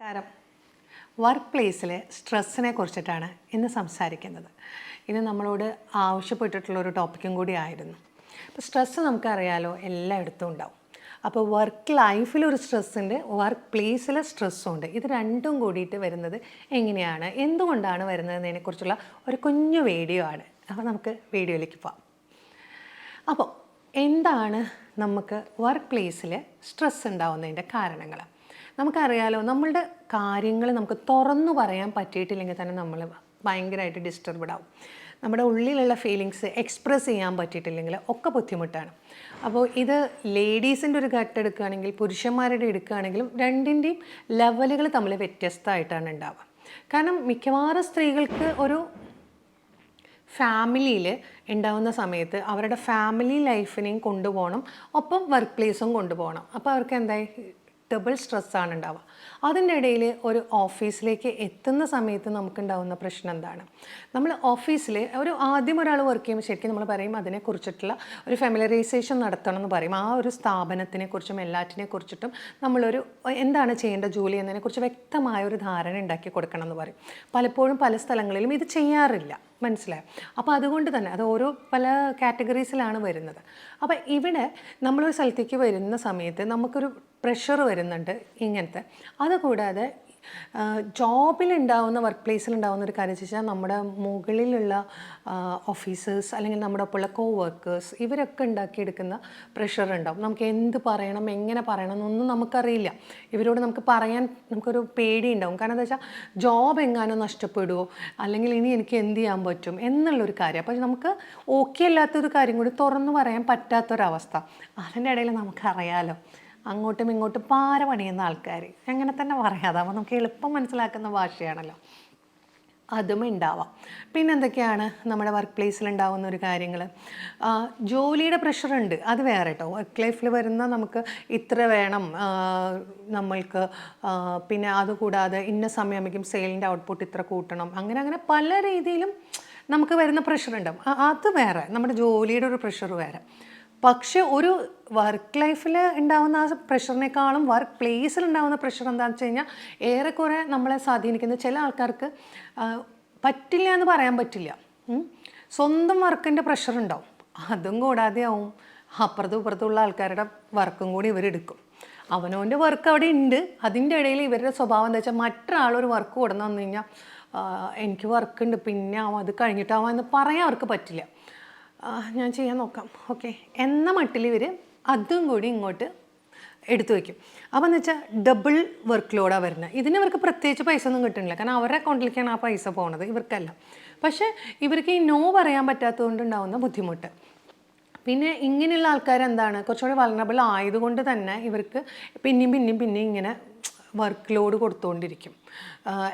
നമസ്കാരം. വർക്ക് പ്ലേസിലെ സ്ട്രെസ്സിനെ കുറിച്ചിട്ടാണ് ഇന്ന് സംസാരിക്കുന്നത്. ഇത് നമ്മളോട് ആവശ്യപ്പെട്ടിട്ടുള്ളൊരു ടോപ്പിക്കും കൂടി ആയിരുന്നു. അപ്പോൾ സ്ട്രെസ്സ് നമുക്കറിയാലോ, എല്ലായിടത്തും ഉണ്ടാവും. അപ്പോൾ വർക്ക് ലൈഫിലൊരു സ്ട്രെസ്സുണ്ട്, വർക്ക് പ്ലേസിലെ സ്ട്രെസ്സും ഉണ്ട്. ഇത് രണ്ടും കൂടിയിട്ട് വരുന്നത് എങ്ങനെയാണ്, എന്തുകൊണ്ടാണ് വരുന്നതെന്നതിനെക്കുറിച്ചുള്ള ഒരു കുഞ്ഞു വീഡിയോ ആണ്. അപ്പോൾ നമുക്ക് വീഡിയോയിലേക്ക് പോകാം. അപ്പോൾ എന്താണ് നമുക്ക് വർക്ക് പ്ലേസിൽ സ്ട്രെസ് ഉണ്ടാവുന്നതിൻ്റെ കാരണങ്ങൾ? നമുക്കറിയാലോ, നമ്മളുടെ കാര്യങ്ങൾ നമുക്ക് തുറന്നു പറയാൻ പറ്റിയിട്ടില്ലെങ്കിൽ തന്നെ നമ്മൾ ഭയങ്കരമായിട്ട് ഡിസ്റ്റർബ്ഡ് ആവും. നമ്മുടെ ഉള്ളിലുള്ള ഫീലിങ്സ് എക്സ്പ്രസ് ചെയ്യാൻ പറ്റിയിട്ടില്ലെങ്കിൽ ഒക്കെ ബുദ്ധിമുട്ടാണ്. അപ്പോൾ ഇത് ലേഡീസിൻ്റെ ഒരു ഘട്ടം എടുക്കുകയാണെങ്കിൽ പുരുഷന്മാരുടെ എടുക്കുകയാണെങ്കിലും രണ്ടിൻ്റെയും ലെവലുകൾ തമ്മിൽ വ്യത്യസ്തമായിട്ടാണ് ഉണ്ടാവുക. കാരണം മിക്കവാറും സ്ത്രീകൾക്ക് ഒരു ഫാമിലിയിൽ ഉണ്ടാവുന്ന സമയത്ത് അവരുടെ ഫാമിലി ലൈഫിനെയും കൊണ്ടുപോകണം, ഒപ്പം വർക്ക് പ്ലേസും കൊണ്ടുപോകണം. അപ്പോൾ അവർക്ക് എന്തായി ഡബിൾ സ്ട്രെസ്സാണ് ഉണ്ടാവുക. അതിൻ്റെ ഇടയിൽ ഒരു ഓഫീസിലേക്ക് എത്തുന്ന സമയത്ത് നമുക്കുണ്ടാവുന്ന പ്രശ്നം എന്താണ്? നമ്മൾ ഓഫീസിൽ ആദ്യം ഒരാൾ വർക്ക് ചെയ്യുമ്പോൾ ശരിക്കും നമ്മൾ പറയും അതിനെക്കുറിച്ചിട്ടുള്ള ഒരു ഫെമിലറൈസേഷൻ നടത്തണം എന്ന് പറയും. ആ ഒരു സ്ഥാപനത്തിനെക്കുറിച്ചും എല്ലാറ്റിനെ കുറിച്ചിട്ടും നമ്മളൊരു എന്താണ് ചെയ്യേണ്ട ജോലി എന്നതിനെക്കുറിച്ച് വ്യക്തമായ ഒരു ധാരണ ഉണ്ടാക്കി കൊടുക്കണം എന്ന് പറയും. പലപ്പോഴും പല സ്ഥലങ്ങളിലും ഇത് ചെയ്യാറില്ല, മനസ്സിലായോ? അപ്പോൾ അതുകൊണ്ട് തന്നെ അത് ഓരോ പല കാറ്റഗറീസിലാണ് വരുന്നത്. അപ്പോൾ ഇവിടെ നമ്മളൊരു സ്ഥലത്തേക്ക് വരുന്ന സമയത്ത് നമുക്കൊരു പ്രഷർ വരുന്നുണ്ട് ഇങ്ങനത്തെ. അതുകൂടാതെ ജോബിലുണ്ടാവുന്ന വർക്ക് പ്ലേസിലുണ്ടാവുന്ന ഒരു കാര്യം വെച്ചാൽ നമ്മുടെ മുകളിലുള്ള ഓഫീസേഴ്സ് അല്ലെങ്കിൽ നമ്മുടെ ഒപ്പമുള്ള വർക്കേഴ്സ് ഇവരൊക്കെ ഉണ്ടാക്കിയെടുക്കുന്ന പ്രഷർ ഉണ്ടാവും. നമുക്ക് എന്ത് പറയണം, എങ്ങനെ പറയണം എന്നൊന്നും നമുക്കറിയില്ല. ഇവരോട് നമുക്ക് പറയാൻ നമുക്കൊരു പേടി ഉണ്ടാവും. കാരണം എന്താ വെച്ചാൽ ജോബ് എങ്ങാനോ നഷ്ടപ്പെടുമോ, അല്ലെങ്കിൽ ഇനി എനിക്ക് എന്ത് ചെയ്യാൻ പറ്റും എന്നുള്ളൊരു കാര്യം. അപ്പോൾ നമുക്ക് ഓക്കെ അല്ലാത്തൊരു കാര്യം കൂടി തുറന്നു പറയാൻ പറ്റാത്തൊരവസ്ഥ. അതിൻ്റെ ഇടയിൽ നമുക്കറിയാലോ, അങ്ങോട്ടും ഇങ്ങോട്ടും പാര പണിയുന്ന ആൾക്കാർ, അങ്ങനെ തന്നെ പറയാതെ അപ്പോൾ നമുക്ക് എളുപ്പം മനസ്സിലാക്കുന്ന ഭാഷയാണല്ലോ, അതും ഉണ്ടാവാം. പിന്നെ എന്തൊക്കെയാണ് നമ്മുടെ വർക്ക് പ്ലേസിൽ ഉണ്ടാകുന്ന ഒരു കാര്യങ്ങൾ? ജോലിയുടെ പ്രഷറുണ്ട്, അത് വേറെ കേട്ടോ. വർക്ക് ലൈഫിൽ വരുന്ന നമുക്ക് ഇത്ര വേണം നമ്മൾക്ക്, പിന്നെ അതുകൂടാതെ ഇന്ന സമയമാകുമ്പോഴേക്കും സെയിലിൻ്റെ ഔട്ട്പുട്ട് ഇത്ര കൂട്ടണം, അങ്ങനെ പല രീതിയിലും നമുക്ക് വരുന്ന പ്രഷറുണ്ടാവും. അത് വേറെ, നമ്മുടെ ജോലിയുടെ ഒരു പ്രഷർ വേറെ. പക്ഷെ ഒരു വർക്ക് ലൈഫിൽ ഉണ്ടാകുന്ന ആ പ്രഷറിനേക്കാളും വർക്ക് പ്ലേസിൽ ഉണ്ടാകുന്ന പ്രഷർ എന്താണെന്ന് വെച്ച് കഴിഞ്ഞാൽ ഏറെക്കുറെ നമ്മളെ സ്വാധീനിക്കുന്നത്, ചില ആൾക്കാർക്ക് പറ്റില്ല എന്ന് പറയാൻ പറ്റില്ല. സ്വന്തം വർക്കിൻ്റെ പ്രഷർ ഉണ്ടാവും. അതും കൂടാതെ ആവും അപ്പുറത്തും ഇപ്പുറത്തുള്ള ആൾക്കാരുടെ വർക്കും കൂടി ഇവരെടുക്കും. അവനവൻ്റെ വർക്ക് അവിടെ ഉണ്ട്, അതിൻ്റെ ഇടയിൽ ഇവരുടെ സ്വഭാവം എന്താ വെച്ചാൽ മറ്റൊരാളൊരു വർക്ക് കൊടുന്നു വന്നു കഴിഞ്ഞാൽ എനിക്ക് വർക്കുണ്ട് പിന്നെ ആവാം, അത് കഴിഞ്ഞിട്ടാവാം എന്ന് പറയാൻ അവർക്ക് പറ്റില്ല. ഞാൻ ചെയ്യാൻ നോക്കാം, ഓക്കെ എന്ന മട്ടിൽ ഇവർ അതും കൂടി ഇങ്ങോട്ട് എടുത്തു വയ്ക്കും. അപ്പോൾ എന്ന് വെച്ചാൽ ഡബിൾ വർക്ക് ലോഡാണ് വരുന്നത്. ഇതിന് ഇവർക്ക് പ്രത്യേകിച്ച് പൈസ ഒന്നും കിട്ടുന്നില്ല, കാരണം അവരുടെ അക്കൗണ്ടിലേക്കാണ് ആ പൈസ പോകുന്നത്, ഇവർക്കല്ല. പക്ഷേ ഇവർക്ക് ഈ നോ പറയാൻ പറ്റാത്തതുകൊണ്ടുണ്ടാകുന്ന ബുദ്ധിമുട്ട്. പിന്നെ ഇങ്ങനെയുള്ള ആൾക്കാരെന്താണ്, കുറച്ചുകൂടി വൾനറബിൾ ആയതുകൊണ്ട് തന്നെ ഇവർക്ക് പിന്നെയും ഇങ്ങനെ വർക്ക് ലോഡ് കൊടുത്തുകൊണ്ടിരിക്കും.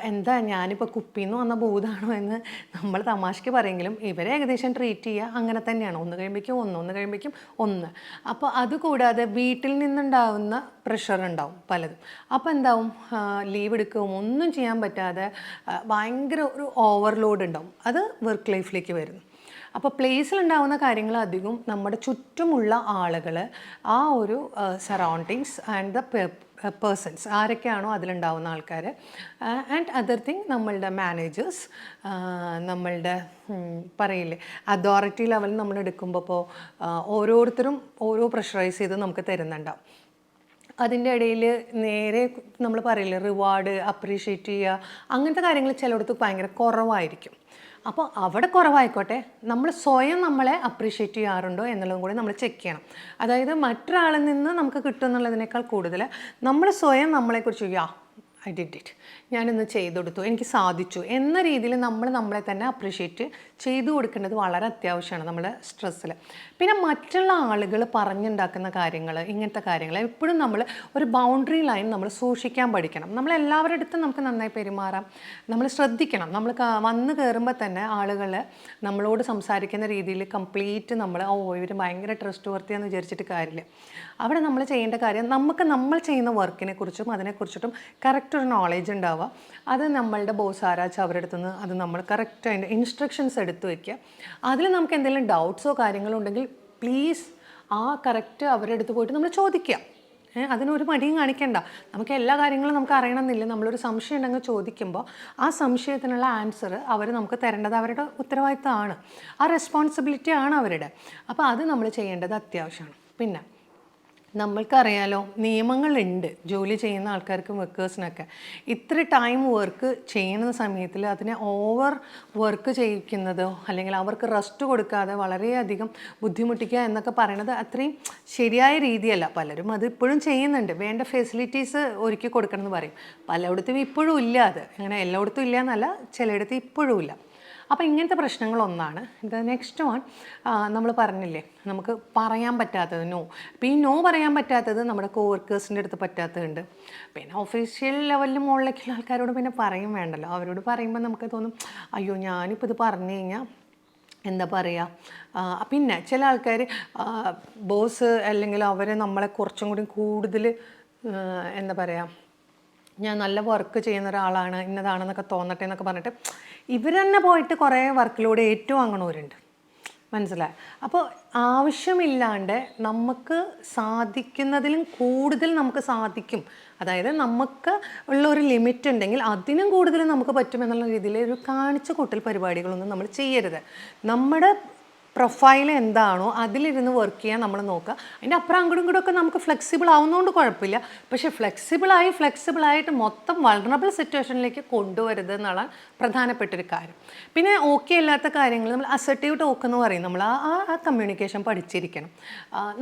എന്താ ഞാനിപ്പോൾ കുപ്പിന്ന് വന്ന ഭൂതാണോ എന്ന് നമ്മൾ തമാശയ്ക്ക് പറയെങ്കിലും ഇവരെ ഏകദേശം ട്രീറ്റ് ചെയ്യുക അങ്ങനെ തന്നെയാണ്. ഒന്ന് കഴിയുമ്പോഴേക്കും ഒന്ന്. അപ്പോൾ അതുകൂടാതെ വീട്ടിൽ നിന്നുണ്ടാവുന്ന പ്രഷർ ഉണ്ടാവും പലതും. അപ്പോൾ എന്താവും, ലീവ് എടുക്കുകയും ഒന്നും ചെയ്യാൻ പറ്റാതെ ഭയങ്കര ഒരു ഓവർലോഡ് ഉണ്ടാവും. അത് വർക്ക് ലൈഫിലേക്ക് വരുന്നു. അപ്പോൾ പ്ലേസിലുണ്ടാകുന്ന കാര്യങ്ങൾ അധികം നമ്മുടെ ചുറ്റുമുള്ള ആളുകൾ, ആ ഒരു സറൗണ്ടിങ്സ് ആൻഡ് ദ പേഴ്സൺസ് ആരൊക്കെയാണോ അതിലുണ്ടാവുന്ന ആൾക്കാർ, ആൻഡ് അതർ തിങ് നമ്മളുടെ മാനേജേഴ്സ്, നമ്മളുടെ പറയില്ലേ അതോറിറ്റി ലെവലിൽ നമ്മൾ എടുക്കുമ്പോൾ ഇപ്പോൾ ഓരോരുത്തരും ഓരോ പ്രഷറൈസ് ചെയ്ത് നമുക്ക് തരുന്നുണ്ടാവും. അതിൻ്റെ ഇടയിൽ നേരെ നമ്മൾ പറയില്ലേ റിവാർഡ് അപ്രീഷിയേറ്റ് ചെയ്യുക, അങ്ങനത്തെ കാര്യങ്ങൾ ചിലയിടത്ത് ഭയങ്കര കുറവായിരിക്കും. അപ്പോൾ അവിടെ കുറവായിക്കോട്ടെ, നമ്മൾ സ്വയം നമ്മളെ അപ്രീഷിയേറ്റ് ചെയ്യാറുണ്ടോ എന്നുള്ളതും കൂടി നമ്മൾ ചെക്ക് ചെയ്യണം. അതായത് മറ്റൊരാളിൽ നിന്ന് നമുക്ക് കിട്ടുമെന്നുള്ളതിനേക്കാൾ കൂടുതൽ നമ്മൾ സ്വയം നമ്മളെക്കുറിച്ച് ഐ ഡിഡ് ഇറ്റ്, ഞാനിന്ന് ചെയ്തു കൊടുത്തു, എനിക്ക് സാധിച്ചു എന്ന രീതിയിൽ നമ്മളെ തന്നെ അപ്രീഷിയേറ്റ് ചെയ്തു കൊടുക്കേണ്ടത് വളരെ അത്യാവശ്യമാണ് നമ്മുടെ സ്ട്രെസ്സിൽ. പിന്നെ മറ്റുള്ള ആളുകൾ പറഞ്ഞുണ്ടാക്കുന്ന കാര്യങ്ങൾ, ഇങ്ങനത്തെ കാര്യങ്ങൾ എപ്പോഴും നമ്മൾ ഒരു ബൗണ്ടറി ലൈൻ നമ്മൾ സൂക്ഷിക്കാൻ പഠിക്കണം. നമ്മളെല്ലാവരുടെ അടുത്തും നമുക്ക് നന്നായി പെരുമാറാം, നമ്മൾ ശ്രദ്ധിക്കണം. നമ്മൾ വന്ന് കയറുമ്പോൾ തന്നെ ആളുകൾ നമ്മളോട് സംസാരിക്കുന്ന രീതിയിൽ കംപ്ലീറ്റ് നമ്മൾ ഇവർ ഭയങ്കര ട്രസ്റ്റ് വർത്തിയാന്ന് വിചാരിച്ചിട്ട് കാര്യമില്ല. അവിടെ നമ്മൾ ചെയ്യേണ്ട കാര്യം, നമ്മൾ ചെയ്യുന്ന വർക്കിനെ കുറിച്ചും അതിനെക്കുറിച്ചിട്ടും കറക്റ്റ് ഒരു നോളേജ് ഉണ്ടാവുക. അത് നമ്മളുടെ ബോസ് ആരാച്ചാൽ അവരുടെ അടുത്ത് നിന്ന് അത് നമ്മൾ കറക്റ്റ് അതിൻ്റെ ഇൻസ്ട്രക്ഷൻസ് എടുത്ത് വയ്ക്കുക. അതിൽ നമുക്ക് എന്തെങ്കിലും ഡൗട്ട്സോ കാര്യങ്ങളോ ഉണ്ടെങ്കിൽ പ്ലീസ് കറക്റ്റ് അവരുടെ അടുത്ത് പോയിട്ട് നമ്മൾ ചോദിക്കുക. അതിനൊരു മടിയും കാണിക്കണ്ട. നമുക്ക് എല്ലാ കാര്യങ്ങളും നമുക്ക് അറിയണമെന്നില്ല. നമ്മളൊരു സംശയം ഉണ്ടെങ്കിൽ ചോദിക്കുമ്പോൾ ആ സംശയത്തിനുള്ള ആൻസർ അവർ നമുക്ക് തരേണ്ടത് അവരുടെ ഉത്തരവാദിത്തമാണ്, ആ റെസ്പോൺസിബിലിറ്റി ആണ് അവരുടെ. അപ്പോൾ അത് നമ്മൾ ചെയ്യേണ്ടത് അത്യാവശ്യമാണ്. പിന്നെ നമ്മൾക്കറിയാലോ, നിയമങ്ങളുണ്ട് ജോലി ചെയ്യുന്ന ആൾക്കാർക്കും വർക്കേഴ്സിനൊക്കെ. ഇത്ര ടൈം വർക്ക് ചെയ്യുന്ന സമയത്തിൽ അതിനെ ഓവർ വർക്ക് ചെയ്യിക്കുന്നതോ അല്ലെങ്കിൽ അവർക്ക് റെസ്റ്റ് കൊടുക്കാതെ വളരെയധികം ബുദ്ധിമുട്ടിക്കുക എന്നൊക്കെ പറയുന്നത് അത്രയും ശരിയായ രീതിയല്ല. പലരും അത് ഇപ്പോഴും ചെയ്യുന്നുണ്ട്. വേണ്ട ഫെസിലിറ്റീസ് ഒരുക്കി കൊടുക്കണം എന്ന് പറയും. പലയിടത്തും ഇപ്പോഴും ഇല്ല. അത് അങ്ങനെ എല്ലായിടത്തും ഇല്ല എന്നല്ല, ചിലയിടത്ത് ഇപ്പോഴും ഇല്ല. അപ്പോൾ ഇങ്ങനത്തെ പ്രശ്നങ്ങളൊന്നാണ്. ഇത് നെക്സ്റ്റ് വൺ, നമ്മൾ പറഞ്ഞില്ലേ നമുക്ക് പറയാൻ പറ്റാത്തത് നോ. അപ്പോൾ ഈ നോ പറയാൻ പറ്റാത്തത് നമ്മുടെ കോവർക്കേഴ്സിൻ്റെ അടുത്ത് പറ്റാത്തതുണ്ട്. പിന്നെ ഒഫീഷ്യൽ ലെവലിൽ മുകളിലേക്കുള്ള ആൾക്കാരോട് പിന്നെ പറയും വേണ്ടല്ലോ. അവരോട് പറയുമ്പോൾ നമുക്ക് തോന്നും അയ്യോ ഞാനിപ്പോൾ ഇത് പറഞ്ഞു കഴിഞ്ഞാൽ എന്താ പറയുക. പിന്നെ ചില ആൾക്കാർ ബോസ് അല്ലെങ്കിൽ അവർ നമ്മളെ കുറച്ചും കൂടി കൂടുതൽ എന്താ പറയുക, ഞാൻ നല്ല വർക്ക് ചെയ്യുന്ന ഒരാളാണ് ഇന്നതാണെന്നൊക്കെ തോന്നട്ടെ എന്നൊക്കെ പറഞ്ഞിട്ട് ഇവർ തന്നെ പോയിട്ട് കുറേ വർക്കിലൂടെ ഏറ്റുവാങ്ങണവരുണ്ട്. മനസ്സിലായി? അപ്പോൾ ആവശ്യമില്ലാണ്ട് നമുക്ക് സാധിക്കുന്നതിലും കൂടുതൽ നമുക്ക് സാധിക്കും, അതായത് നമുക്ക് ഉള്ള ഒരു ലിമിറ്റ് ഉണ്ടെങ്കിൽ അതിനും കൂടുതൽ നമുക്ക് പറ്റുമെന്നുള്ള രീതിയിൽ ഒരു കാണിച്ചു കൂട്ടൽ പരിപാടികളൊന്നും നമ്മൾ ചെയ്യരുത്. നമ്മുടെ പ്രൊഫൈൽ എന്താണോ അതിലിരുന്ന് വർക്ക് ചെയ്യാൻ നമ്മൾ നോക്കുക. അതിൻ്റെ അപ്പുറം അങ്ങോട്ടും ഇങ്ങോട്ടും നമുക്ക് ഫ്ലെക്സിബിൾ ആവുന്നതുകൊണ്ട് കുഴപ്പമില്ല. പക്ഷേ ഫ്ലെക്സിബിളായിട്ട് മൊത്തം വൾണറബിൾ സിറ്റുവേഷനിലേക്ക് കൊണ്ടുവരുത് എന്നുള്ള പ്രധാനപ്പെട്ടൊരു കാര്യം. പിന്നെ ഓക്കെ അല്ലാത്ത കാര്യങ്ങൾ നമ്മൾ അസർട്ടീവ് ടോക്ക് എന്ന് പറയും. നമ്മൾ ആ കമ്മ്യൂണിക്കേഷൻ പഠിച്ചിരിക്കണം.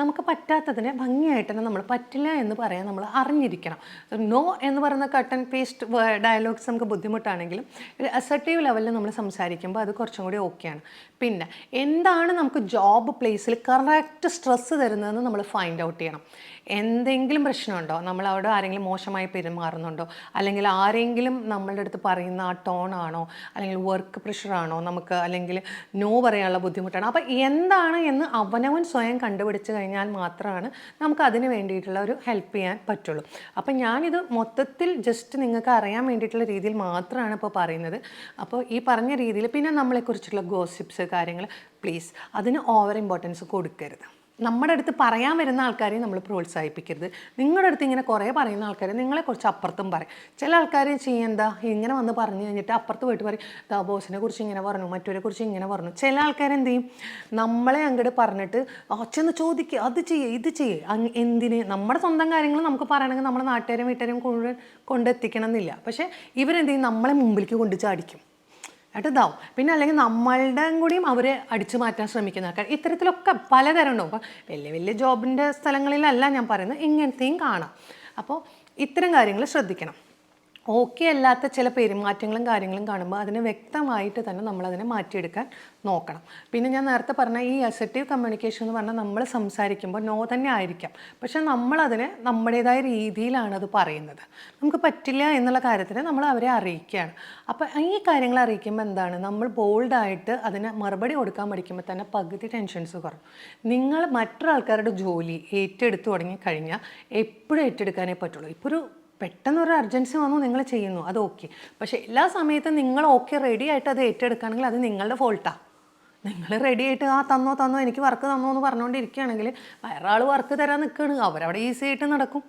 നമുക്ക് പറ്റാത്തതിനെ ഭംഗിയായിട്ട് തന്നെ നമ്മൾ പറ്റില്ല എന്ന് പറയാൻ നമ്മൾ അറിഞ്ഞിരിക്കണം. നോ എന്ന് പറയുന്ന കട്ട് ആൻഡ് പേസ്റ്റ് ഡയലോഗ്സ് നമുക്ക് ബുദ്ധിമുട്ടാണെങ്കിലും ഒരു അസർട്ടീവ് ലെവലിൽ നമ്മൾ സംസാരിക്കുമ്പോൾ അത് കുറച്ചും കൂടി ഓക്കെയാണ്. പിന്നെ എന്താണ് നമുക്ക് ജോബ് പ്ലേസിൽ കറക്റ്റ് സ്ട്രെസ്സ് തരുന്നതെന്ന് നമ്മൾ ഫൈൻഡ് ഔട്ട് ചെയ്യണം. എന്തെങ്കിലും പ്രശ്നമുണ്ടോ, നമ്മളവിടെ ആരെങ്കിലും മോശമായി പെരുമാറുന്നുണ്ടോ, അല്ലെങ്കിൽ ആരെങ്കിലും നമ്മളുടെ അടുത്ത് പറയുന്ന ആ ടോണാണോ, അല്ലെങ്കിൽ വർക്ക് പ്രഷറാണോ നമുക്ക്, അല്ലെങ്കിൽ നോ പറയാനുള്ള ബുദ്ധിമുട്ടാണോ. അപ്പോൾ എന്താണ് എന്ന് അവനവൻ സ്വയം കണ്ടുപിടിച്ച് കഴിഞ്ഞാൽ മാത്രമാണ് നമുക്ക് അതിന് വേണ്ടിയിട്ടുള്ള ഒരു ഹെൽപ്പ് ചെയ്യാൻ പറ്റുള്ളൂ. അപ്പം ഞാനിത് മൊത്തത്തിൽ ജസ്റ്റ് നിങ്ങൾക്ക് അറിയാൻ വേണ്ടിയിട്ടുള്ള രീതിയിൽ മാത്രമാണ് ഇപ്പോൾ പറയുന്നത്. അപ്പോൾ ഈ പറഞ്ഞ രീതിയിൽ പിന്നെ നമ്മളെക്കുറിച്ചുള്ള ഗോസിപ്സ് കാര്യങ്ങൾ പ്ലീസ് അതിന് ഓവർ ഇമ്പോർട്ടൻസ് കൊടുക്കരുത്. നമ്മുടെ അടുത്ത് പറയാൻ വരുന്ന ആൾക്കാരെ നമ്മൾ പ്രോത്സാഹിപ്പിക്കരുത്. നിങ്ങളുടെ അടുത്ത് ഇങ്ങനെ കുറേ പറയുന്ന ആൾക്കാർ നിങ്ങളെക്കുറിച്ച് അപ്പുറത്തും പറയും. ചില ആൾക്കാർ ചെയ്യെന്താ ഇങ്ങനെ വന്ന് പറഞ്ഞു കഴിഞ്ഞിട്ട് അപ്പുറത്ത് പോയിട്ട് പറയും ദാ ബോസിനെ കുറിച്ച് ഇങ്ങനെ പറഞ്ഞു, മറ്റവരെ കുറിച്ച് ഇങ്ങനെ പറഞ്ഞു. ചില ആൾക്കാരെന്ത് ചെയ്യും, നമ്മളെ അങ്ങോട്ട് പറഞ്ഞിട്ട് ചെന്ന് ചോദിക്കുക അത് ചെയ്യേ ഇത് ചെയ്യേ. എന്തിന്? നമ്മുടെ സ്വന്തം കാര്യങ്ങൾ നമുക്ക് പറയണമെങ്കിൽ നമ്മുടെ നാട്ടുകാരെയും വീട്ടുകാരെയും കൊണ്ടെത്തിക്കണം എന്നില്ല. പക്ഷേ ഇവരെന്ത് ചെയ്യും, നമ്മളെ മുമ്പിലേക്ക് കൊണ്ട് ചാടിക്കും, ഇതാവും. പിന്നെ അല്ലെങ്കിൽ നമ്മളുടെ കൂടിയും അവരെ അടിച്ചു മാറ്റാൻ ശ്രമിക്കുന്ന ആൾക്കാർ. ഇത്തരത്തിലൊക്കെ പലതരം ഉണ്ടാവും. അപ്പം വലിയ വലിയ ജോബിൻ്റെ സ്ഥലങ്ങളിലല്ല ഞാൻ പറയുന്നത്, ഇങ്ങനത്തെയും കാണാം. അപ്പോൾ ഇത്തരം കാര്യങ്ങൾ ശ്രദ്ധിക്കണം. ഓക്കെ അല്ലാത്ത ചില പെരുമാറ്റങ്ങളും കാര്യങ്ങളും കാണുമ്പോൾ അതിനെ വ്യക്തമായിട്ട് തന്നെ നമ്മളതിനെ മാറ്റിയെടുക്കാൻ നോക്കണം. പിന്നെ ഞാൻ നേരത്തെ പറഞ്ഞ ഈ അസർട്ടീവ് കമ്മ്യൂണിക്കേഷൻ എന്ന് പറഞ്ഞാൽ നമ്മൾ സംസാരിക്കുമ്പോൾ നോ തന്നെ ആയിരിക്കാം, പക്ഷെ നമ്മളതിനെ നമ്മുടേതായ രീതിയിലാണ് അത് പറയുന്നത്. നമുക്ക് പറ്റില്ല എന്നുള്ള കാര്യത്തിന് നമ്മൾ അവരെ അറിയിക്കുകയാണ്. അപ്പോൾ ഈ കാര്യങ്ങൾ അറിയിക്കുമ്പോൾ എന്താണ്, നമ്മൾ ബോൾഡായിട്ട് അതിന് മറുപടി കൊടുക്കാൻ പഠിക്കുമ്പോൾ തന്നെ പകുതി ടെൻഷൻസ് കുറയും. നിങ്ങൾ മറ്റൊരാൾക്കാരുടെ ജോലി ഏറ്റെടുത്ത് തുടങ്ങിക്കഴിഞ്ഞാൽ എപ്പോഴും ഏറ്റെടുക്കാനേ പറ്റുള്ളൂ. ഇപ്പോൾ ഒരു പെട്ടെന്നൊരു അർജൻസി വന്നു നിങ്ങൾ ചെയ്യുന്നു, അത് ഓക്കെ. പക്ഷേ എല്ലാ സമയത്തും നിങ്ങൾ ഓക്കെ റെഡി ആയിട്ട് അത് ഏറ്റെടുക്കുകയാണെങ്കിൽ അത് നിങ്ങളുടെ ഫോൾട്ടാണ്. നിങ്ങൾ റെഡി ആയിട്ട് തന്നോ എനിക്ക് വർക്ക് തന്നോ എന്ന് പറഞ്ഞുകൊണ്ടിരിക്കുകയാണെങ്കിൽ വേറൊരാൾ വർക്ക് തരാൻ നിൽക്കുകയാണ്, അവരവിടെ ഈസി ആയിട്ട് നടക്കും.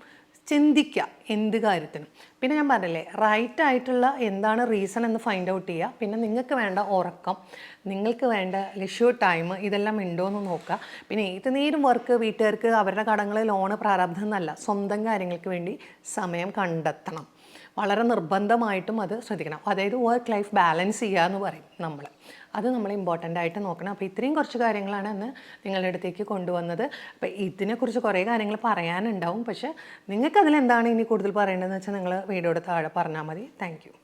ചിന്തിക്കുക എന്ത് കാര്യത്തിനും. പിന്നെ ഞാൻ പറഞ്ഞില്ലേ, റൈറ്റ് ആയിട്ടുള്ള എന്താണ് റീസൺ എന്ന് ഫൈൻഡ് ഔട്ട് ചെയ്യുക. പിന്നെ നിങ്ങൾക്ക് വേണ്ട ഉറക്കം, നിങ്ങൾക്ക് വേണ്ട ലിഷ്യൂ ടൈം ഇതെല്ലാം ഉണ്ടോ എന്ന് നോക്കുക. പിന്നെ ഏത് നേരം വർക്ക്, വീട്ടുകാർക്ക് അവരുടെ കടങ്ങൾ, ലോണ്, പ്രാരാബ്ധം എന്നല്ല, സ്വന്തം കാര്യങ്ങൾക്ക് വേണ്ടി സമയം കണ്ടെത്തണം. വളരെ നിർബന്ധമായിട്ടും അത് ശ്രദ്ധിക്കണം. അതായത് വർക്ക് ലൈഫ് ബാലൻസ് ചെയ്യുക എന്ന് പറയും നമ്മൾ. അത് നമ്മൾ ഇമ്പോർട്ടൻ്റ് ആയിട്ട് നോക്കണം. അപ്പോൾ ഇത്രയും കുറച്ച് കാര്യങ്ങളാണ് അന്ന് നിങ്ങളുടെ അടുത്തേക്ക് കൊണ്ടുവന്നത്. അപ്പോൾ ഇതിനെക്കുറിച്ച് കുറേ കാര്യങ്ങൾ പറയാനുണ്ടാവും. പക്ഷേ നിങ്ങൾക്ക് അതിലെന്താണ് ഇനി കൂടുതൽ പറയേണ്ടതെന്ന് വെച്ചാൽ നിങ്ങൾ വീഡിയോയുടെ താഴെ പറഞ്ഞാൽ മതി. Thank you.